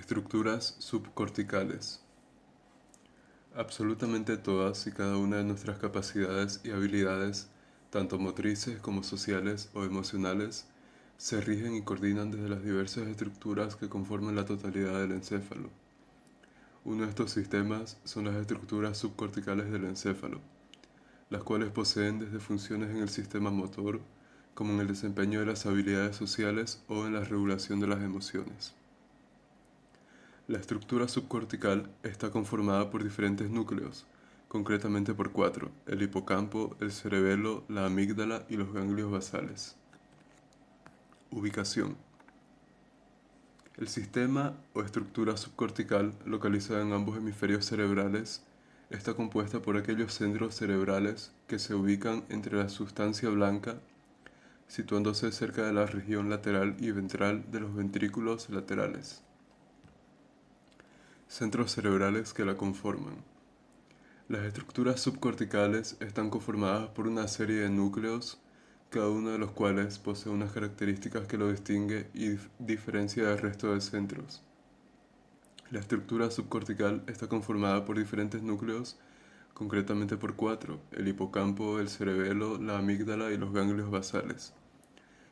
Estructuras subcorticales. Absolutamente todas y cada una de nuestras capacidades y habilidades, tanto motrices como sociales o emocionales, se rigen y coordinan desde las diversas estructuras que conforman la totalidad del encéfalo. Uno de estos sistemas son las estructuras subcorticales del encéfalo, las cuales poseen desde funciones en el sistema motor, como en el desempeño de las habilidades sociales o en la regulación de las emociones. La estructura subcortical está conformada por diferentes núcleos, concretamente por cuatro: el hipocampo, el cerebelo, la amígdala y los ganglios basales. Ubicación. El sistema o estructura subcortical, localizada en ambos hemisferios cerebrales, está compuesta por aquellos centros cerebrales que se ubican entre la sustancia blanca, situándose cerca de la región lateral y ventral de los ventrículos laterales. Centros cerebrales que la conforman. Las estructuras subcorticales están conformadas por una serie de núcleos, cada uno de los cuales posee unas características que lo distingue y diferencia del resto de centros. La estructura subcortical está conformada por diferentes núcleos, concretamente por cuatro: el hipocampo, el cerebelo, la amígdala y los ganglios basales,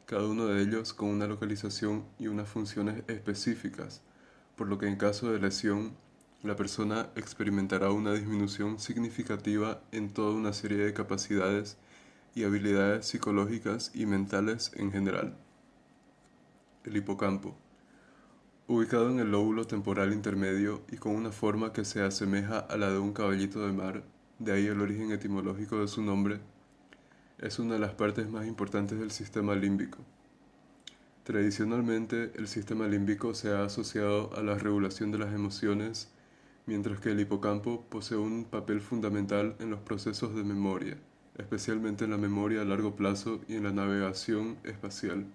cada uno de ellos con una localización y unas funciones específicas, por lo que en caso de lesión, la persona experimentará una disminución significativa en toda una serie de capacidades y habilidades psicológicas y mentales en general. El hipocampo, ubicado en el lóbulo temporal intermedio y con una forma que se asemeja a la de un caballito de mar, de ahí el origen etimológico de su nombre, es una de las partes más importantes del sistema límbico. Tradicionalmente, el sistema límbico se ha asociado a la regulación de las emociones, mientras que el hipocampo posee un papel fundamental en los procesos de memoria, especialmente en la memoria a largo plazo y en la navegación espacial.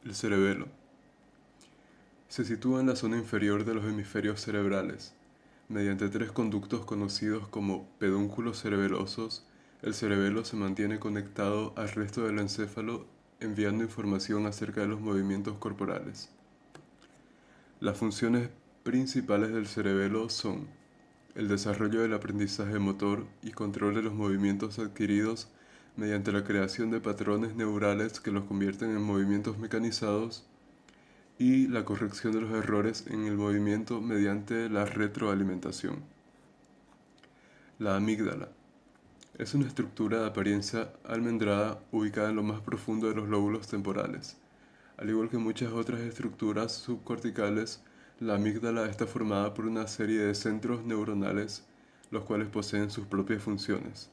El cerebelo se sitúa en la zona inferior de los hemisferios cerebrales. Mediante tres conductos conocidos como pedúnculos cerebelosos, el cerebelo se mantiene conectado al resto del encéfalo, enviando información acerca de los movimientos corporales. Las funciones principales del cerebelo son el desarrollo del aprendizaje motor y control de los movimientos adquiridos mediante la creación de patrones neurales que los convierten en movimientos mecanizados, y la corrección de los errores en el movimiento mediante la retroalimentación. La amígdala es una estructura de apariencia almendrada ubicada en lo más profundo de los lóbulos temporales. Al igual que muchas otras estructuras subcorticales, la amígdala está formada por una serie de centros neuronales, los cuales poseen sus propias funciones.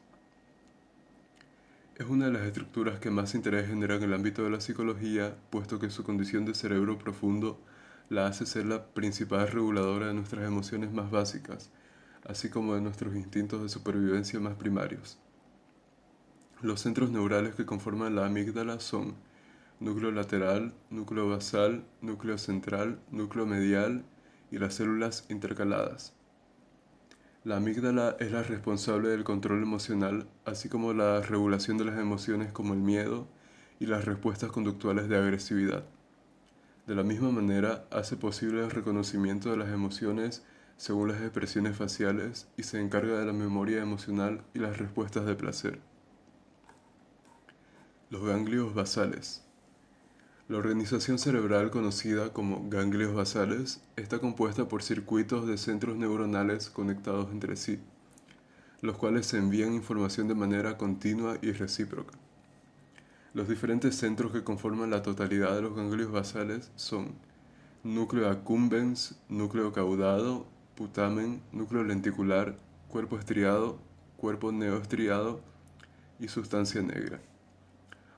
Es una de las estructuras que más interés genera en el ámbito de la psicología, puesto que su condición de cerebro profundo la hace ser la principal reguladora de nuestras emociones más básicas, así como de nuestros instintos de supervivencia más primarios. Los centros neurales que conforman la amígdala son núcleo lateral, núcleo basal, núcleo central, núcleo medial y las células intercaladas. La amígdala es la responsable del control emocional, así como la regulación de las emociones como el miedo y las respuestas conductuales de agresividad. De la misma manera, hace posible el reconocimiento de las emociones según las expresiones faciales y se encarga de la memoria emocional y las respuestas de placer. Los ganglios basales. La organización cerebral conocida como ganglios basales está compuesta por circuitos de centros neuronales conectados entre sí, los cuales se envían información de manera continua y recíproca. Los diferentes centros que conforman la totalidad de los ganglios basales son núcleo accumbens, núcleo caudado, putamen, núcleo lenticular, cuerpo estriado, cuerpo neoestriado y sustancia negra.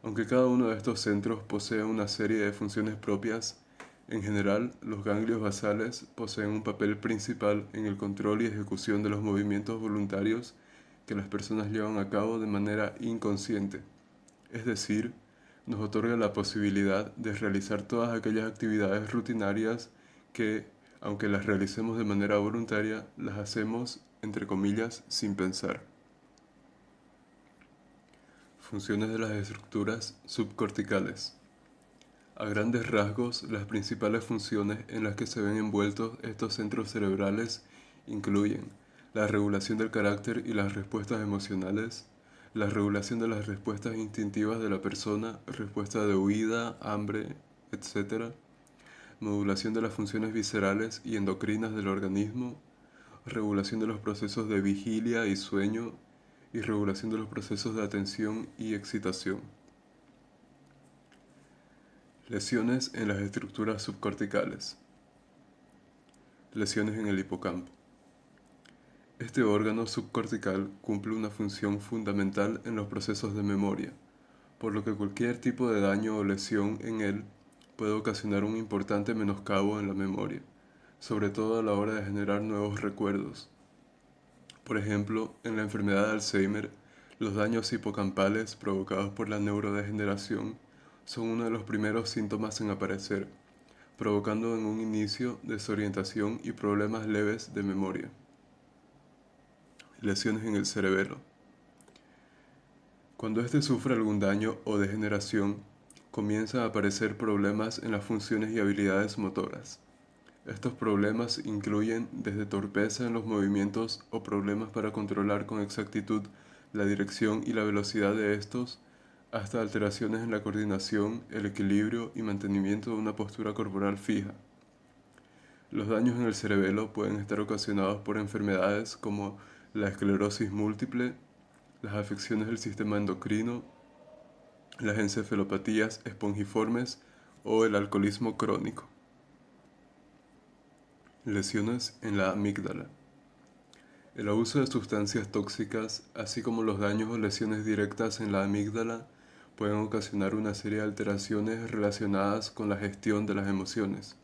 Aunque cada uno de estos centros posee una serie de funciones propias, en general los ganglios basales poseen un papel principal en el control y ejecución de los movimientos voluntarios que las personas llevan a cabo de manera inconsciente, es decir, nos otorga la posibilidad de realizar todas aquellas actividades rutinarias que, aunque las realicemos de manera voluntaria, las hacemos, entre comillas, sin pensar. Funciones de las estructuras subcorticales. A grandes rasgos, las principales funciones en las que se ven envueltos estos centros cerebrales incluyen la regulación del carácter y las respuestas emocionales, la regulación de las respuestas instintivas de la persona, respuesta de huida, hambre, etc., modulación de las funciones viscerales y endocrinas del organismo, regulación de los procesos de vigilia y sueño, y regulación de los procesos de atención y excitación. Lesiones en las estructuras subcorticales. Lesiones en el hipocampo. Este órgano subcortical cumple una función fundamental en los procesos de memoria, por lo que cualquier tipo de daño o lesión en él puede ocasionar un importante menoscabo en la memoria, sobre todo a la hora de generar nuevos recuerdos. Por ejemplo, en la enfermedad de Alzheimer, los daños hipocampales provocados por la neurodegeneración son uno de los primeros síntomas en aparecer, provocando en un inicio desorientación y problemas leves de memoria. Lesiones en el cerebelo. Cuando éste sufre algún daño o degeneración, comienzan a aparecer problemas en las funciones y habilidades motoras. Estos problemas incluyen desde torpeza en los movimientos o problemas para controlar con exactitud la dirección y la velocidad de estos, hasta alteraciones en la coordinación, el equilibrio y mantenimiento de una postura corporal fija. Los daños en el cerebelo pueden estar ocasionados por enfermedades como la esclerosis múltiple, las afecciones del sistema endocrino, las encefalopatías espongiformes o el alcoholismo crónico. Lesiones en la amígdala. El abuso de sustancias tóxicas, así como los daños o lesiones directas en la amígdala, pueden ocasionar una serie de alteraciones relacionadas con la gestión de las emociones.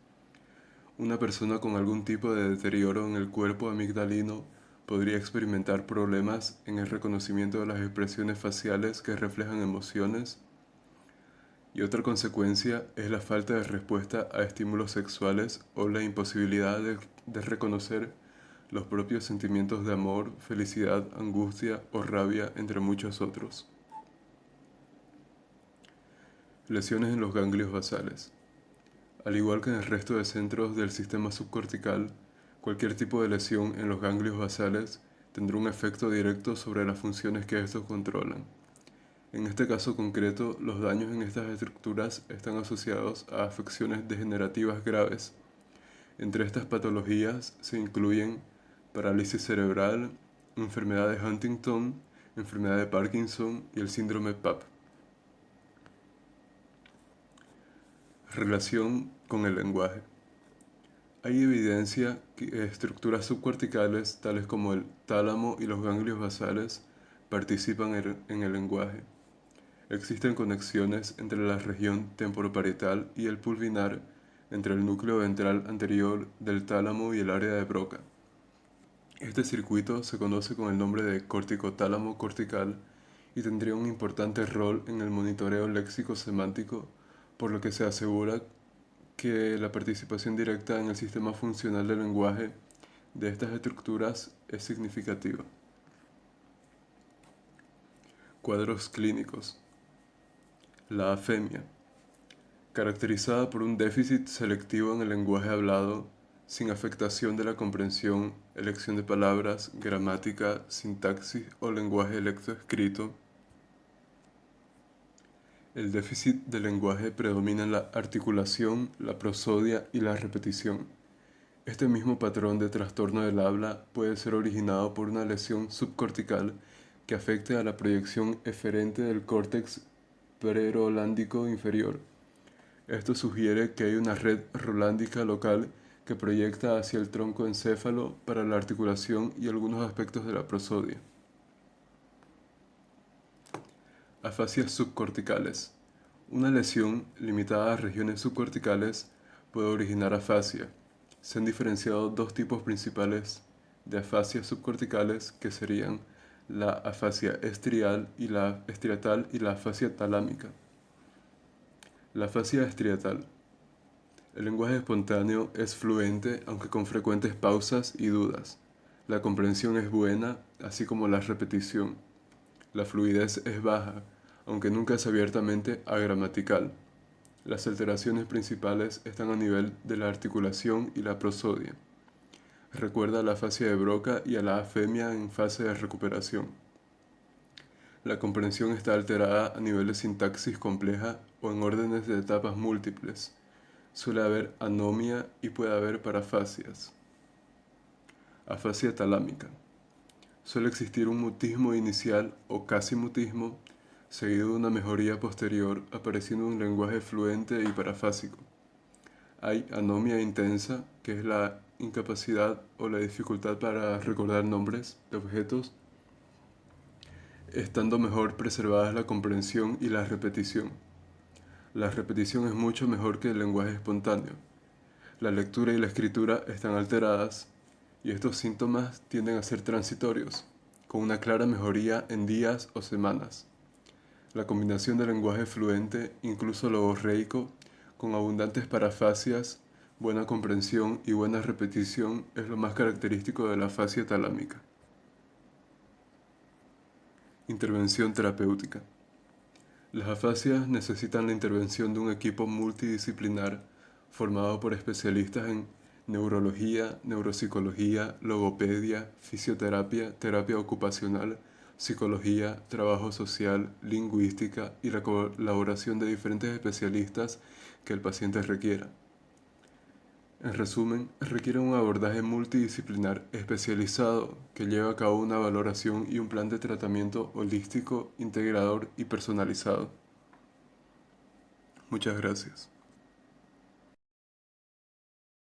Una persona con algún tipo de deterioro en el cuerpo amigdalino podría experimentar problemas en el reconocimiento de las expresiones faciales que reflejan emociones, y otra consecuencia es la falta de respuesta a estímulos sexuales o la imposibilidad de reconocer los propios sentimientos de amor, felicidad, angustia o rabia, entre muchos otros. Lesiones en los ganglios basales. Al igual que en el resto de centros del sistema subcortical, cualquier tipo de lesión en los ganglios basales tendrá un efecto directo sobre las funciones que estos controlan. En este caso concreto, los daños en estas estructuras están asociados a afecciones degenerativas graves. Entre estas patologías se incluyen parálisis cerebral, enfermedad de Huntington, enfermedad de Parkinson y el síndrome PAP. Relación con el lenguaje. Hay evidencia que estructuras subcorticales, tales como el tálamo y los ganglios basales, participan en el lenguaje. Existen conexiones entre la región temporoparietal y el pulvinar, entre el núcleo ventral anterior del tálamo y el área de Broca. Este circuito se conoce con el nombre de corticotálamo cortical y tendría un importante rol en el monitoreo léxico-semántico, por lo que se asegura que la participación directa en el sistema funcional del lenguaje de estas estructuras es significativa. Cuadros clínicos. La afemia, caracterizada por un déficit selectivo en el lenguaje hablado, sin afectación de la comprensión, elección de palabras, gramática, sintaxis o lenguaje lectoescrito. El déficit del lenguaje predomina en la articulación, la prosodia y la repetición. Este mismo patrón de trastorno del habla puede ser originado por una lesión subcortical que afecte a la proyección eferente del córtex prerolándico inferior. Esto sugiere que hay una red rolándica local que proyecta hacia el tronco encéfalo para la articulación y algunos aspectos de la prosodia. Afasias subcorticales. Una lesión limitada a regiones subcorticales puede originar afasia. Se han diferenciado dos tipos principales de afasias subcorticales, que serían la afasia estriatal y la afasia talámica. La afasia estriatal. El lenguaje espontáneo es fluente, aunque con frecuentes pausas y dudas. La comprensión es buena, así como la repetición. La fluidez es baja, aunque nunca es abiertamente agramatical. Las alteraciones principales están a nivel de la articulación y la prosodia. Recuerda a la afasia de Broca y a la afemia en fase de recuperación. La comprensión está alterada a nivel de sintaxis compleja o en órdenes de etapas múltiples. Suele haber anomia y puede haber parafasias. Afasia talámica. Suele existir un mutismo inicial o casi mutismo, seguido de una mejoría posterior, apareciendo un lenguaje fluente y parafásico. Hay anomia intensa, que es la incapacidad o la dificultad para recordar nombres de objetos, estando mejor preservadas la comprensión y la repetición. La repetición es mucho mejor que el lenguaje espontáneo. La lectura y la escritura están alteradas y estos síntomas tienden a ser transitorios, con una clara mejoría en días o semanas. La combinación del lenguaje fluente, incluso logorreico, con abundantes parafasias, buena comprensión y buena repetición es lo más característico de la afasia talámica. Intervención terapéutica. Las afasias necesitan la intervención de un equipo multidisciplinar formado por especialistas en neurología, neuropsicología, logopedia, fisioterapia, terapia ocupacional, psicología, trabajo social, lingüística y la colaboración de diferentes especialistas que el paciente requiera. En resumen, requiere un abordaje multidisciplinar especializado que lleve a cabo una valoración y un plan de tratamiento holístico, integrador y personalizado. Muchas gracias.